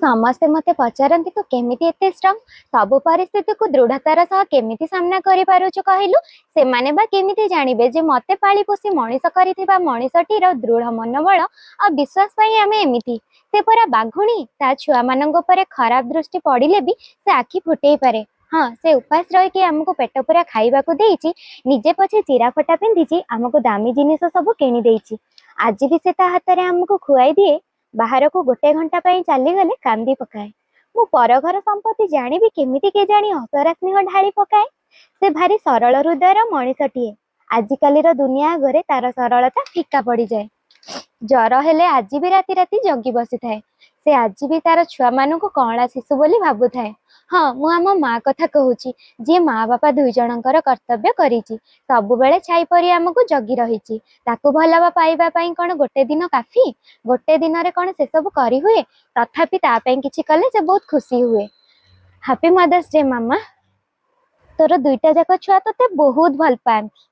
ସମସ୍ତେ ମତେ ପଚାରନ୍ତି ତୁ କେମିତି ଏତେ ଷ୍ଟ୍ରଙ୍ଗ, ସବୁ ପରିସ୍ଥିତିକୁ ଦୃଢତାର ସହ କେମିତି ସାମ୍ନା କରିପାରୁଛୁ କହିଲୁ। ସେମାନେ ବା କେମିତି ଜାଣିବେ ଯେ ମତେ ପାଳି ପୋଷି ମଣିଷ କରିଥିବା ମଣିଷଟିର ଦୃଢ ମନୋବଳ ଆଉ ବିଶ୍ୱାସ ପାଇଁ ଆମେ ଏମିତି। ସେ ପୁରା ବାଘୁଣୀ, ତା ଛୁଆମାନଙ୍କ ଉପରେ ଖରାପ ଦୃଷ୍ଟି ପଡ଼ିଲେ ବି ସେ ଆଖି ଫୁଟେଇ ପାରେ। ହଁ, ସେ ଉପାସ ରହିକି ଆମକୁ ପେଟ ପୁରା ଖାଇବାକୁ ଦେଇଛି, ନିଜେ ପଛେ ଚିରା ଫଟା ପିନ୍ଧିଛି, ଆମକୁ ଦାମୀ ଜିନିଷ ସବୁ କିଣି ଦେଇଛି। ଆଜି ବି ସେ ତା ହାତରେ ଆମକୁ ଖୁଆଇ ଦିଏ। ବାହାରକୁ ଗୋଟେ ଘଣ୍ଟା ପାଇଁ ଚାଲିଗଲେ କାନ୍ଦି ପକାଏ। ମୁଁ ପରଘର ସମ୍ପତ୍ତି ଜାଣିବି କେମିତି କେଜାଣି ଅସରା ସ୍ନେହ ଢାଳି ପକାଏ। ସେ ଭାରି ସରଳ ହୃଦୟର ମଣିଷଟିଏ। ଆଜିକାଲିର ଦୁନିଆ ଆଗରେ ତାର ସରଳତା ଫିକା ପଡିଯାଏ। ଜ୍ୱର ହେଲେ ଆଜି ବି ରାତି ରାତି ଜଗି ବସିଥାଏ। ସେ ଆଜି ବି ତାର ଛୁଆମାନଙ୍କୁ କଅଁଳା ଶିଶୁ ବୋଲି ଭାବୁଥାଏ। ହଁ, ମୁଁ ଆମ ମା କଥା କହୁଛି, ଯିଏ ମା ବାପା ଦୁଇ ଜଣଙ୍କର କର୍ତ୍ତବ୍ୟ କରିଛି, ସବୁବେଳେ ଛାଇ ପରି ଆମକୁ ଜଗି ରହିଛି। ତାକୁ ଭଲ ପାଇବା ପାଇଁ କଣ ଗୋଟେ ଦିନ କାଫି? ଗୋଟେ ଦିନରେ କଣ ସେସବୁ କରିହୁଏ? ତଥାପି ତା ପାଇଁ କିଛି କଲେ ସେ ବହୁତ ଖୁସି ହୁଏ। ହାପି ମଦର୍ସ ଡେ ମାମା। ତୋର ଦୁଇଟା ଯାକ ଛୁଆ ତତେ ବହୁତ ଭଲ ପାଆନ୍ତି।